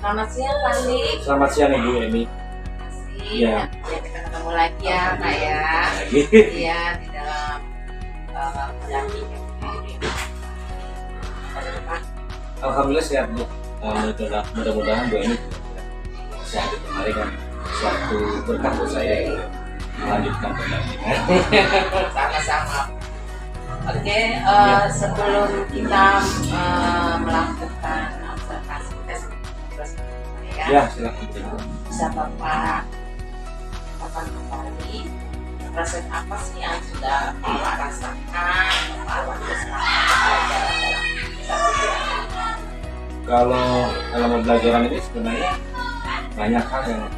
Selamat siang, Pak Andi. Selamat siang Ibu Emi. Iya. Ya, kita ketemu lagi ya, Pak ya. Lagi. Iya, di dalam pendampingan. Alhamdulillah sehat Bu. Mudah-mudahan Bu Emi sehat. Kemarin kan suatu berkah buat saya ya. Melanjutkan pendampingan. Sama-sama. Oke, sebelum kita melakukan observasi tes Ya, silakan Bu. bisa Bapak kembali proses apa sih yang sudah Bapak rasakan waktu selama pembelajaran dalam satu bulan? Kalau dalam pembelajaran ini sebenarnya banyak hal yang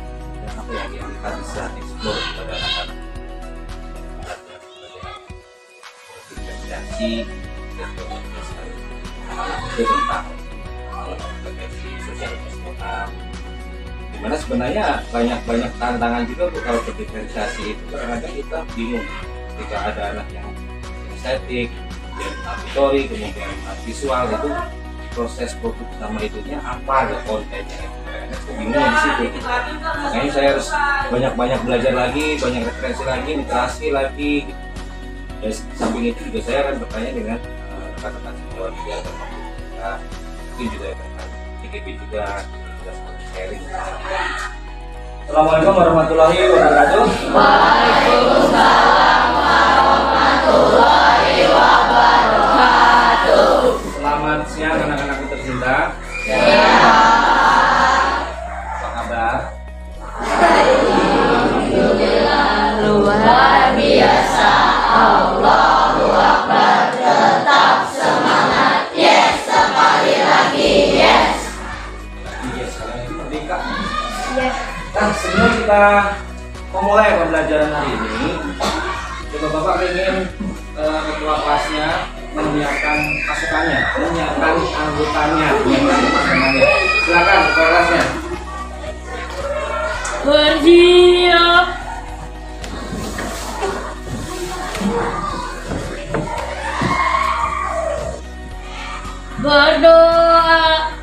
kita bisa eksplor pada anak-anak. Diferensiasi itu tentang sosial emosional. Dimana sebenarnya banyak tantangan juga Bu kalau berdiferensiasi itu, kadang-kadang kita bingung ketika ada anak yang estetik, yang auditori, kemudian visual, itu proses produk sama itunya apa ya kontennya, bingung di situ. Makanya saya harus banyak belajar lagi, banyak referensi lagi, literasi lagi. Dan samping itu juga saya akan bertanya dengan rekan-rekan senior dia mungkin juga rekan TKP juga sharing. Assalamualaikum warahmatullahi wabarakatuh. Waalaikumsalam warahmatullahi wabarakatuh. Selamat siang anak-anakku tercinta. Apa kabar? Alhamdulillah, luar biasa. Allahu Akbar, tetap semangat. Yes, sekali lagi. Yes. Iya, sekarang ini merdeka. Yes. Nah, sebelum kita memulai pembelajaran hari ini, coba Bapak ingin ketua kelasnya menyiapkan pasukannya, menyiapkan anggotanya, menyiapkan teman-temannya. Silakan ketua kelasnya. Bersiap. Berdoa.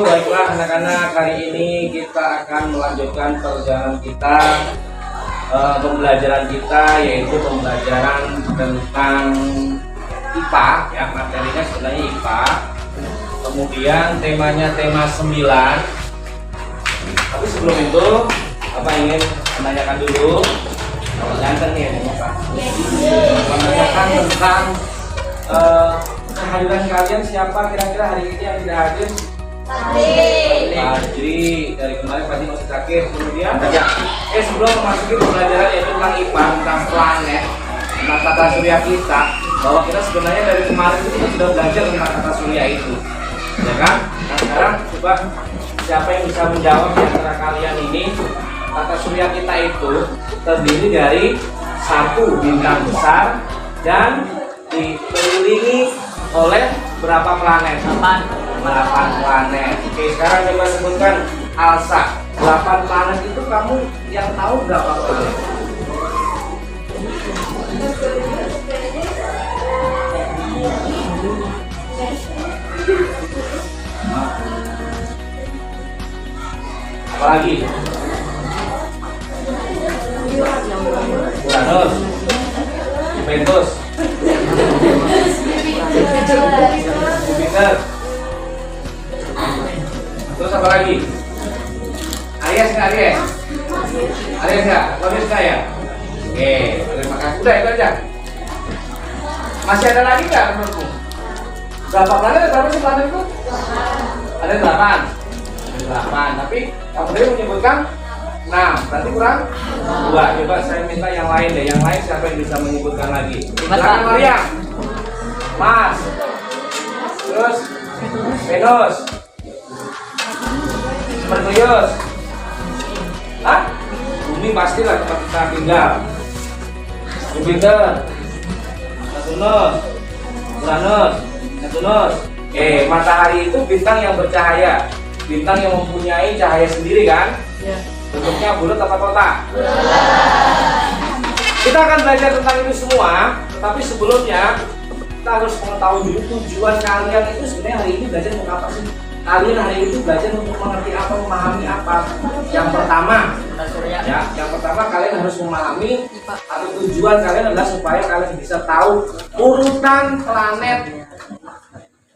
Baiklah anak-anak, hari ini kita akan melanjutkan perjalanan kita, pembelajaran kita, yaitu pembelajaran tentang IPA ya, materinya sebenarnya IPA. Kemudian temanya tema 9. Tapi sebelum itu apa ingin menanyakan dulu, ganteng nih Bapak, menanyakan tentang kehadiran kalian. Siapa kira-kira hari ini yang tidak hadir? Fajri, dari kemarin Fajri masih sakit. Kemudian sebelum memasuki pembelajaran yaitu tentang IPA, tentang planet, tentang tata surya kita, bahwa kita sebenarnya dari kemarin itu kita sudah belajar tentang tata surya itu, ya kan? Nah sekarang coba siapa yang bisa menjawab di antara kalian ini, tata surya kita itu terdiri dari satu bintang besar dan dikelilingi oleh berapa planet? 8 planet. Oke, sekarang coba sebutkan Alsa. 8 planet itu kamu yang tahu berapa planet? Apa lagi? Uranus, Venus, Jupiter. Terus apa lagi? Aries nggak Aries? Aries nggak? Aries nggak ya? Oke, terima kasih. Udah itu aja. Masih ada lagi nggak menurutmu? Berapa planet? Berapa sih planet itu? Ada 8. Ada 8. Tapi kamu tadi menyebutkan 6. Berarti kurang 2. Coba saya minta yang lain deh. Yang lain siapa yang bisa menyebutkan lagi? Silakan Maria. Mars. Terus Venus. Merkurius. Hah? Bumi pastilah tempat kita tinggal. Jupiter, Saturnus, Uranus, Neptunus. Matahari itu bintang yang bercahaya, bintang yang mempunyai cahaya sendiri kan? Ya. Bentuknya bulat apa kotak? Bulat. Kita akan belajar tentang itu semua, tetapi sebelumnya kita harus mengetahui dulu tujuan kalian itu sebenarnya hari ini belajar untuk apa sih? Kalian hari ini belajar untuk mengerti apa, memahami apa? Yang pertama, ya, yang pertama kalian harus memahami atau tujuan kalian adalah supaya kalian bisa tahu urutan planet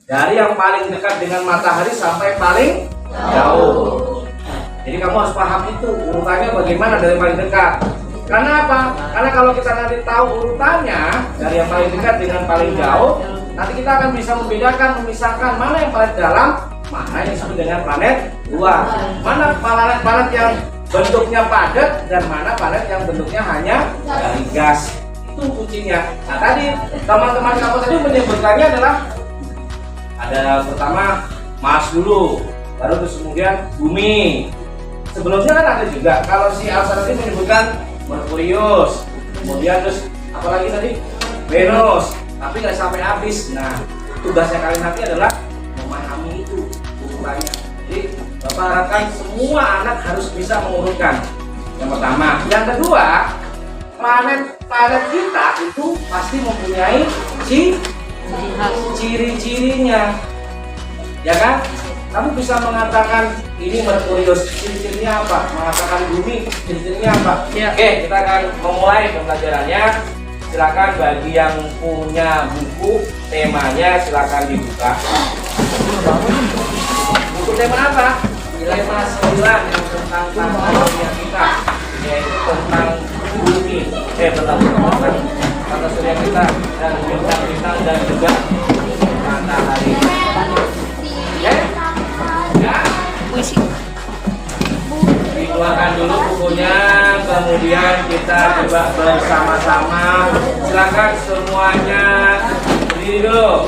dari yang paling dekat dengan matahari sampai paling jauh. Jadi kamu harus paham itu urutannya bagaimana dari paling dekat. Karena apa? Karena kalau kita nanti tahu urutannya dari yang paling dekat dengan paling jauh, nanti kita akan bisa membedakan, memisahkan mana yang paling dalam, mana yang disebut dengan planet luar, mana planet-planet yang bentuknya padat dan mana planet yang bentuknya hanya dari gas. Itu kuncinya. Nah tadi teman-teman kamu tadi menyebutkannya adalah ada pertama Mars dulu, baru terus kemudian bumi. Sebelumnya kan ada juga kalau si Elsa tadi menyebutkan Merkurius, kemudian terus apalagi tadi Venus, tapi nggak sampai habis. Nah tugasnya kalian nanti adalah memahami itu urutannya. Jadi Bapak harapkan semua anak harus bisa mengurutkan. Yang pertama, yang kedua, planet kita itu pasti mempunyai ciri-cirinya, ya kan? Kamu bisa mengatakan ini Merkurius, ciri-cirinya apa? Mengatakan bumi, ciri-cirinya apa? Ya. Oke, kita akan memulai pembelajarannya. Silakan bagi yang punya buku temanya silakan dibuka. Buku tema apa? Tema 9 yang tentang tata kita, yaitu tentang bumi, tentang tata surya kita dan bintang-bintang dan juga matahari. Dikeluarkan dulu bukunya, kemudian kita coba bersama-sama. Silakan semuanya berdiri dulu.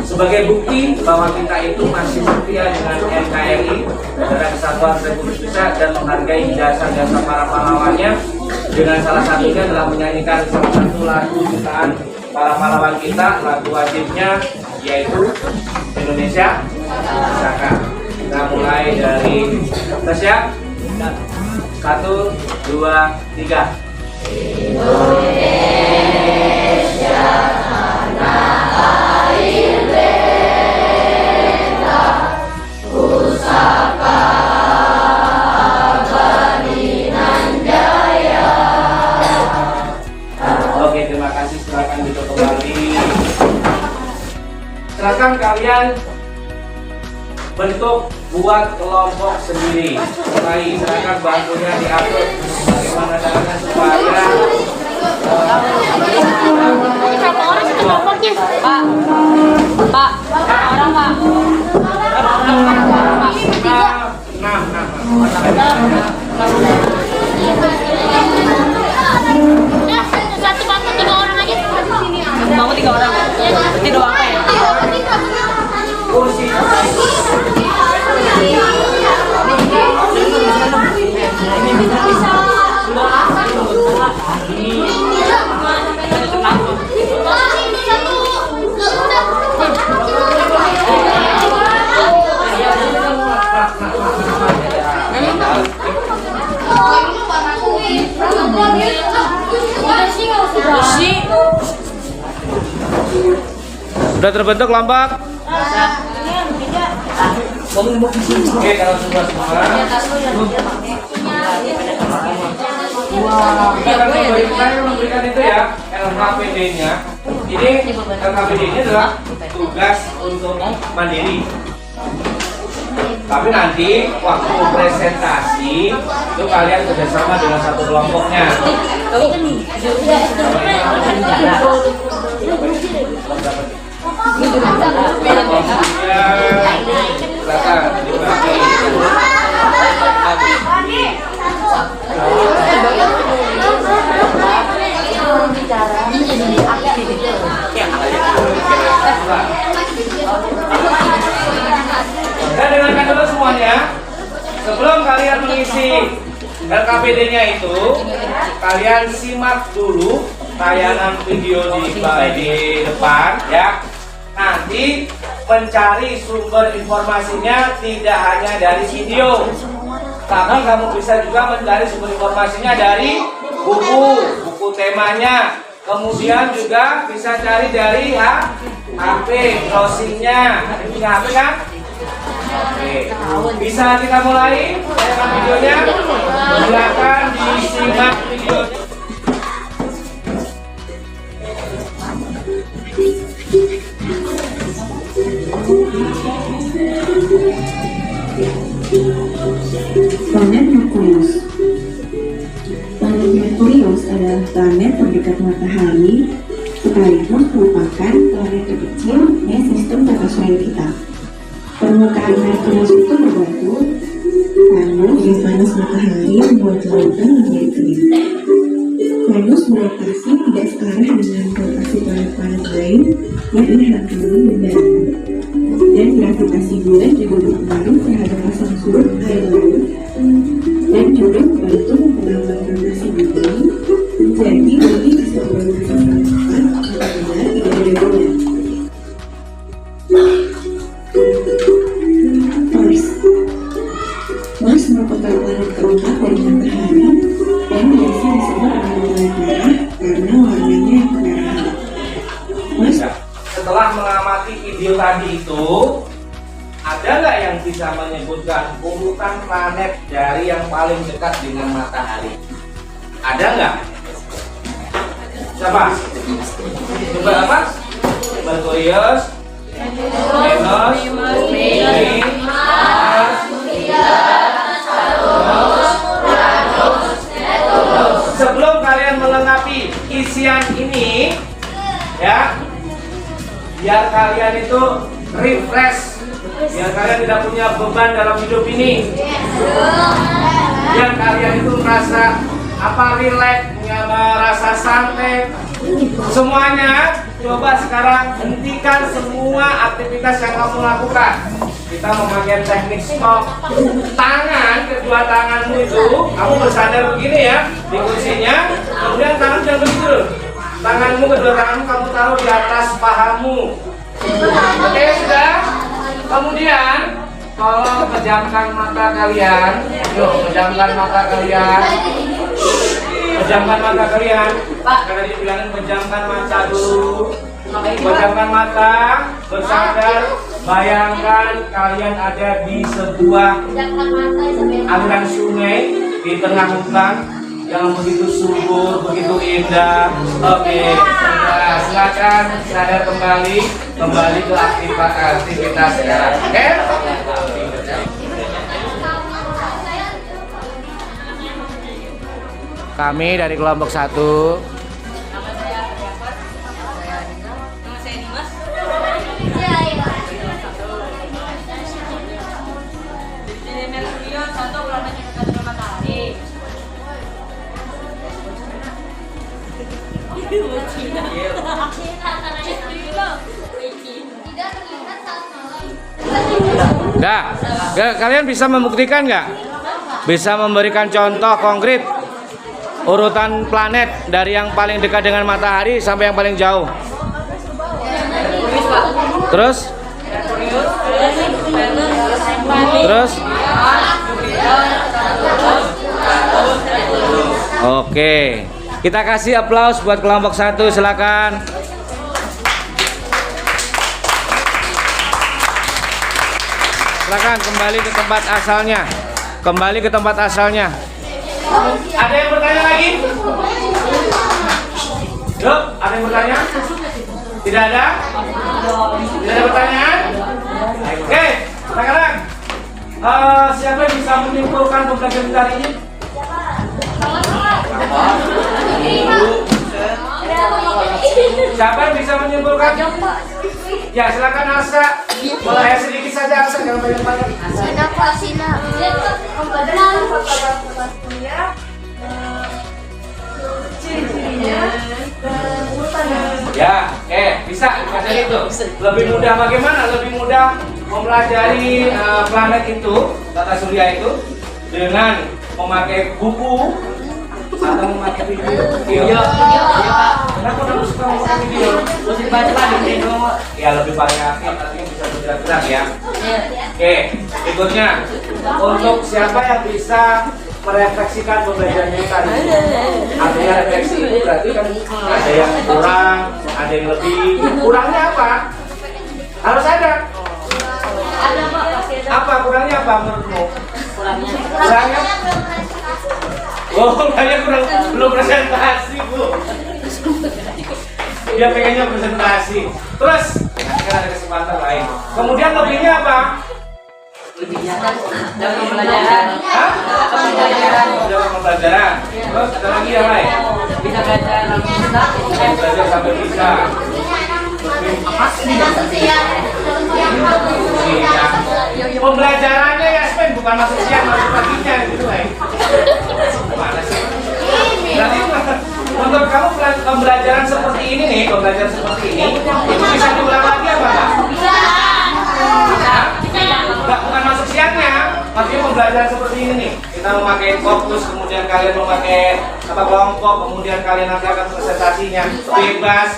Sebagai bukti bahwa kita itu masih setia dengan NKRI, Negara Kesatuan Republik Indonesia, dan menghargai jasa-jasa para pahlawannya, dengan salah satunya adalah menyanyikan salah satu lagu jutaan para pahlawan kita, lagu wajibnya yaitu Indonesia Saka. Kita mulai dari tes ya. 1, 2, 3. Indonesia tanah air beta, pusaka Baninan Jaya. Oke, terima kasih. Silakan duduk kembali. Silakan kalian bentuk buat kelompok sendiri. Mulai silakan bantunya diatur bagaimana caranya supaya berapa orang satu kelompoknya? Pak, berapa orang Pak? Satu bangku 3 orang aja. Bangku 3 orang. Berarti 2 apa ya? kursi. Sudah terbentuk kelompok? Oke, kalau sudah semua. Saya memberikan itu ya, LKPD-nya. Ini LKPD-nya adalah tugas untuk mandiri. Tapi nanti waktu presentasi itu kalian kerjasama dengan satu kelompoknya. Dan dengarkan dulu semuanya. Sebelum kalian mengisi LKPD-nya itu, kalian simak dulu tayangan video di depan ya. Nanti mencari sumber informasinya tidak hanya dari video, tapi kamu bisa juga mencari sumber informasinya dari buku buku temanya. Kemudian juga bisa cari dari HP, browsingnya. Ada punya HP kan? Oke. Bisa kita mulai dengan videonya? Silakan disimak videonya. Planet Merkurius. Planet Merkurius adalah planet terdekat matahari sekaligus merupakan planet terkecil di sistem tata surya kita. Permukaan Merkurius itu berbatu, panas dan panas matahari membuat lautan menjadi kering. Venus berotasi tidak searah dengan rotasi planet-planet lain yang menghalangi benda. Dan gravitasi bulan juga berpengaruh terhadap pasang surut air laut dan juga membantu memperlambat rotasi bumi menjadi lebih keseluruhan cepat apabila tidak ada bulan. Mars merupakan planet keempat dari matahari dan biasa disebut dengan planet merah karena warnanya yang kemerahan. Mars Setelah mengamati video tadi itu, ada nggak yang bisa menyebutkan urutan planet dari yang paling dekat dengan matahari? Ada nggak? Siapa? Coba apa? Merkurius, Venus, Bumi, Mars, sebelum kalian melengkapi isian ini, ya, biar kalian itu refresh, biar kalian tidak punya beban dalam hidup ini, biar kalian itu merasa relax, merasa santai. Semuanya coba sekarang hentikan semua aktivitas yang kamu lakukan. Kita memakai teknik stop. Tangan, kedua tanganmu itu kamu bersandar begini ya di kursinya, kemudian tangan jangan begitu. Tanganmu, kedua tanganmu kamu taruh di atas pahamu. Oke, sudah? Kemudian tolong pejamkan mata kalian. Yuk, pejamkan mata kalian. Pejamkan mata kalian. Karena dibilangin pejamkan mata dulu. Pejamkan mata, bersandar. Bayangkan kalian ada di sebuah aliran sungai di tengah hutan yang begitu subur, begitu indah. Oke, silakan sadar kembali ke aktivitas sekarang. Oke? Kami dari kelompok 1 Nah, kalian bisa membuktikan nggak? Bisa memberikan contoh konkret urutan planet dari yang paling dekat dengan matahari sampai yang paling jauh. Terus? Oke, kita kasih aplaus buat kelompok 1, silakan. Silakan kembali ke tempat asalnya. Kembali ke tempat asalnya. Ada yang bertanya lagi? Yuk, ada yang bertanya? Tidak ada? Tidak ada pertanyaan? Oke, sekarang siapa yang bisa menyimpulkan pembelajaran kita hari ini? Siapa yang bisa menyimpulkan? Ya, silakan Asa. Mulai sedikit saja Asa, jangan banyak-banyak. Ya, bisa dikasih itu. Lebih mudah bagaimana? Lebih mudah mempelajari planet itu, tata surya itu dengan memakai buku atau memakai video. Kenapa kamu suka memakai video? Mesti baca video. Ya, lebih banyak artinya bisa bergerak-gerak ya. Oke, berikutnya untuk siapa yang bisa merefleksikan pembelajaran tadi, artinya refleksi. berarti kan ada yang kurang, ada yang lebih. Kurangnya apa? Harus ada. Ada Pak, pasti ada. Apa kurangnya apa menurutmu? Kurangnya. Kurangnya? Oh, kayaknya belum presentasi, Bu. Dia pengennya presentasi. Terus, nanti kan ada kesempatan lain. Kemudian lebihnya apa? Lebihnya kan dalam pembelajaran. Hah? Dalam pembelajaran. Terus ada lagi yang lain? Bisa belajar Belajar sampai bisa. Pembelajarannya ya Spen, bukan masuk siang, masuk paginya gitu lah. Mana sih? Berarti menurut kamu pembelajaran seperti ini nih, pembelajaran seperti ini, itu bisa diulang lagi apa enggak? Bisa. Enggak, bukan masuk siangnya. Maksudnya pembelajaran seperti ini nih. Kita memakai fokus, kemudian kalian memakai kelompok, kemudian kalian nanti akan presentasinya bebas.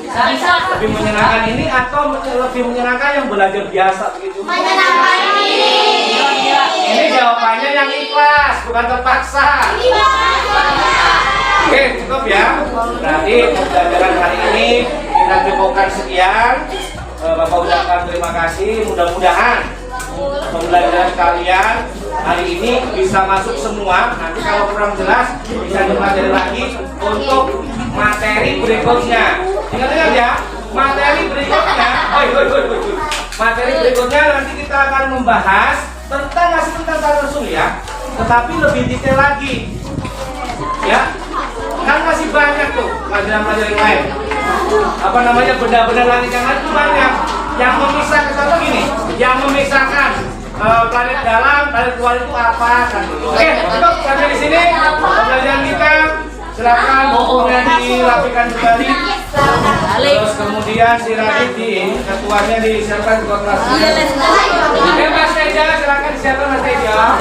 Bisa. Lebih menyenangkan ini atau lebih menyenangkan yang belajar biasa begitu? Menyenangkan ini. Ini jawabannya yang ikhlas, bukan terpaksa. Oke, cukup ya. Berarti pembelajaran hari ini kita cukupkan sekian. Bapak ucapkan terima kasih. Mudah-mudahan pembelajaran kalian hari ini bisa masuk semua. Nanti kalau kurang jelas bisa dipelajari lagi untuk materi berikutnya. Ingat-ingat ya, materi berikutnya. Materi berikutnya nanti kita akan membahas masih tentang tata rasul ya, tetapi lebih detail lagi. Ya, kan masih banyak tuh pelajaran-pelajaran yang lain. Apa namanya, benda-benda langit yang lain itu banyak. Yang memisahkan, contoh gini, yang memisahkan planet dalam, planet luar itu apa kan? Oke, cukup sampai di sini pembelajaran kita. Silakan bukunya dirapikan kembali. Terus kemudian si Radit ketuanya disiapkan ke kelas. Mas Teja, silakan disiapkan Mas Teja.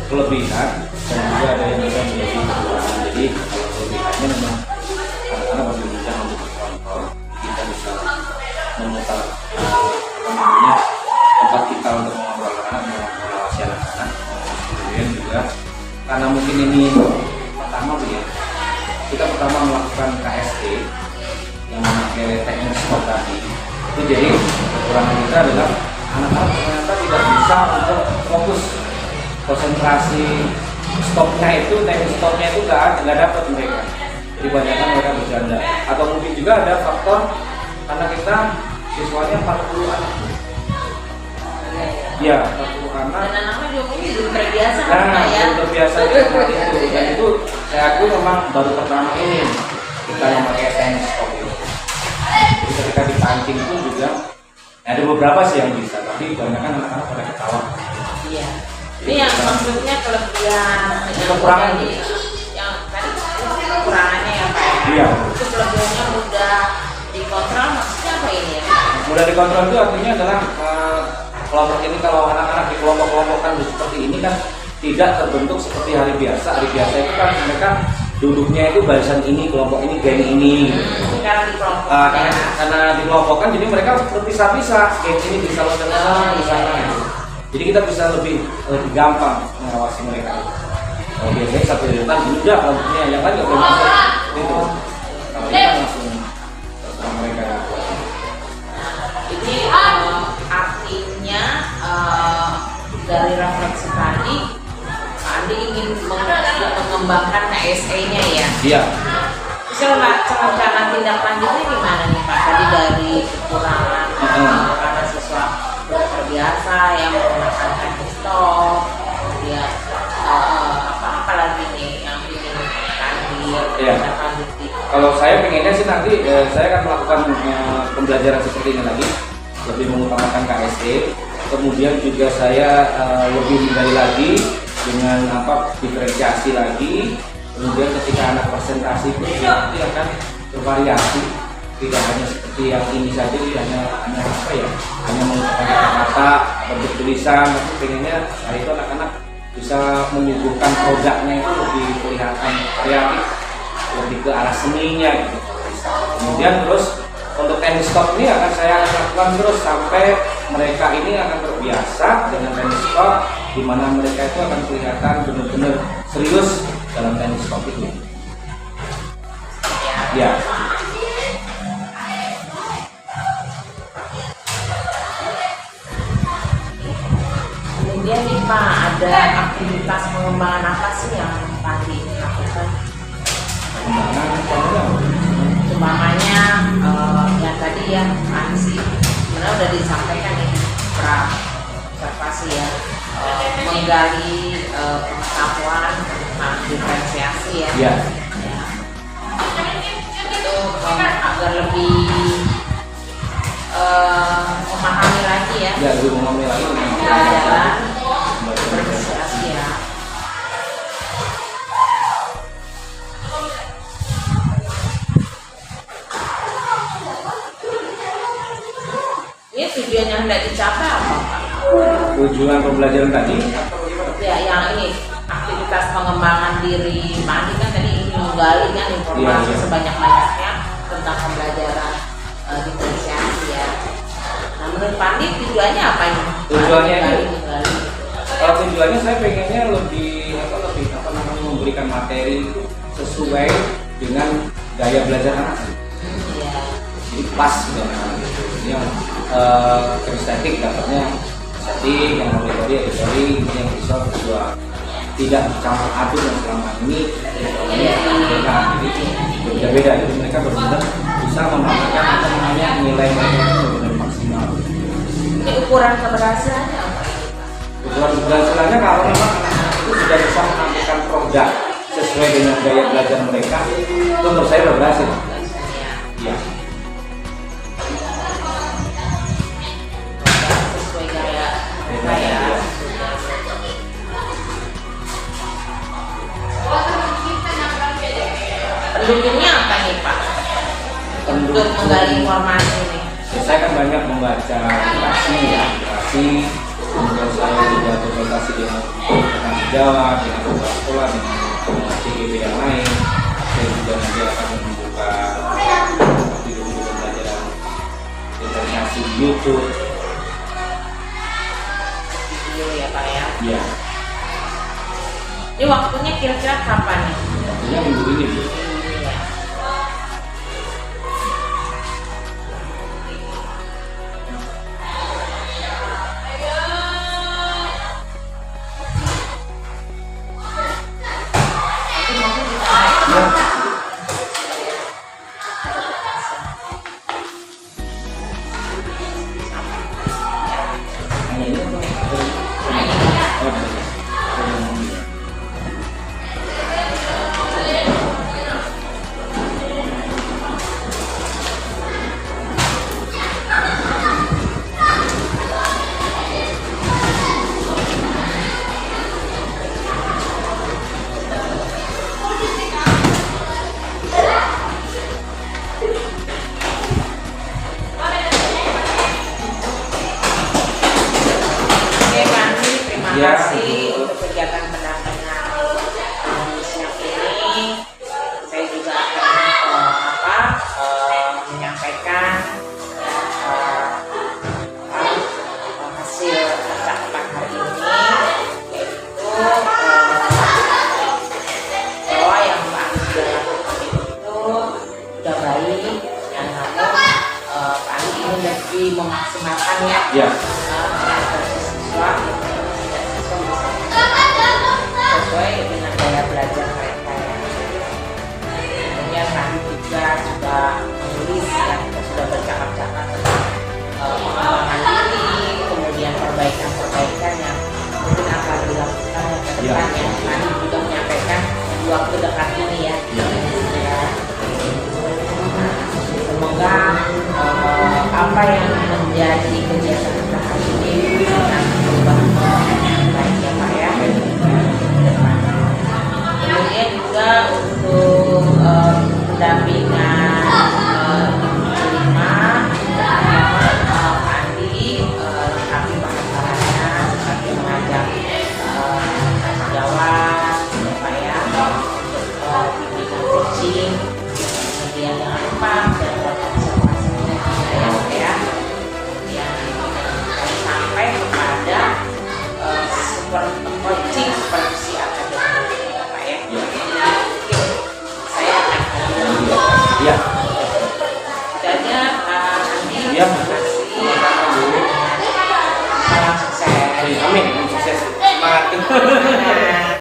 Kelebihan dan juga ada yang bisa menjadi kekurangan. Jadi kalau kelebihannya memang anak-anak masih bisa untuk kontrol, kita bisa memutar tempat kita untuk mengontrol anak, mengawasi anak-anak. Kemudian juga karena mungkin ini pertama ya, kita pertama melakukan KST yang memakai teknik stop tadi. Itu jadi kekurangan kita adalah anak-anak ternyata tidak bisa untuk fokus. Konsentrasi stopnya itu, teknik stopnya itu nggak dapat mereka. Jadi banyaknya mereka bercanda. Atau mungkin juga ada faktor karena kita siswanya 40 anak. Ya, 40 anak. Dan anak-anak juga mungkin belum terbiasa kan Nah, ya. belum terbiasa seperti itu. Dan itu saya akui memang baru pertama ini kita yang pakai teknik stop itu. Jadi ketika dipancing pun juga ada beberapa sih yang bisa, tapi kebanyakan anak-anak pada ketawa. Iya. Ini yang maksudnya kelebihan Kekurangan. yang tadi kekurangannya ya Pak ya. Iya. Itu kelebihannya mudah dikontrol, maksudnya apa ini ya? Mudah dikontrol itu artinya adalah kelompok ini kalau anak-anak di kelompok-kelompokkan seperti ini kan tidak terbentuk seperti hari biasa. Hari biasa itu kan mereka duduknya itu barisan ini, kelompok ini, geng ini. Karena di kelompok Karena dikelompokkan jadi mereka berpisah-pisah. Geng ini bisa di sana, di sana. Jadi kita bisa lebih gampang mengawasi mereka. Kalau biasanya satu depan ini udah kelompoknya yang lain nggak boleh masuk. Gitu. Kalau kita langsung terserah mereka. Ini artinya dari refleksi tadi Pak Andi ingin mengembangkan KSE-nya ya. Iya. Rencana tindak lanjutnya gimana nih Pak? Tadi dari kekurangan karena siswa terbiasa yang menggunakan teknik stop, kemudian apa lagi nih yang ingin tadi lanjuti? Kalau saya pengennya sih nanti saya akan melakukan pembelajaran seperti ini lagi, lebih mengutamakan KSE. Kemudian juga saya lebih menggali lagi dengan diferensiasi lagi. Kemudian ketika anak presentasi pun nanti akan bervariasi, tidak hanya seperti yang ini saja, tidak hanya menggunakan kata-kata bentuk tulisan. Tapi pengennya hari itu anak-anak bisa menyuguhkan produknya itu lebih kelihatan kreatif, lebih ke arah seninya gitu. Kemudian terus untuk tennis talk ini akan saya lakukan terus sampai mereka ini akan terbiasa dengan tennis talk, di mana mereka itu akan kelihatan benar-benar serius dalam tennis talk itu. Ya. Kemudian nih Pak, ada aktivitas pengembangan apa sih yang tadi lakukan? Umpamanya yang tadi ya sih sebenarnya udah disampaikan nih observasi ya, menggali pengetahuan tentang diferensiasi ya. Ya. Itu agar lebih memahami lagi ya. Ya, lebih memahami lagi Pelajaran diferensiasi ya. Ini tujuan yang hendak dicapai apa Pak? Tujuan pembelajaran tadi Ya, yang ini aktivitas pengembangan diri Pak Andi kan tadi ingin menggali kan informasi Iya. sebanyak-banyaknya tentang pembelajaran diferensiasi ya. Nah, menurut Pak Andi tujuannya apa ini? Tujuannya ini? Menggali. Kalau tujuannya saya pengennya lebih memberikan materi itu sesuai dengan gaya belajar anak. Ya. Jadi pas gitu. Yang estetik dapatnya estetik, yang teori yang visual visual, tidak campur aduk yang selama ini mereka jadi berbeda-beda. Jadi mereka benar-benar bisa memamerkan nilai mereka itu benar-benar maksimal. Ini ukuran keberhasilannya apa? Ukuran keberhasilannya kalau memang anak-anak itu sudah bisa menampilkan produk sesuai dengan gaya belajar mereka, itu menurut saya sudah berhasil. Ya. Sesuai gaya mereka ya. Pendukungnya apa nih Pak? Untuk menggali informasi ini. Ya, saya kan banyak membaca literasi, kemudian saya juga berkonsultasi dengan Jawa, dengan sekolah, dengan CGB yang lain. Saya juga nanti akan membuka video-video pembelajaran diferensiasi di YouTube. Video ya Pak ya. Ya, Ini waktunya kira-kira kapan nih? artinya minggu ini Bu. Ini ya. Hanya ini untuk Oke Pak Andi, terima Ya. kasih untuk kegiatan pendampingan siang ini. Saya juga akan menyampaikan hasil cakupan hari ini, yaitu bahwa yang Pak Andi sudah lakukan itu sudah baik, dan namun Pak Andi ingin lebih memaksimalkan ya. ya. Sesuai dengan gaya belajar mereka ya. Kemudian kami juga menulis ya, kita sudah bercakap-cakap tentang pengembangan diri, kemudian perbaikan-perbaikan yang mungkin akan dilakukan ke depan ya. Kami juga menyampaikan di waktu dekat ini ya. Ya. Ya. watching.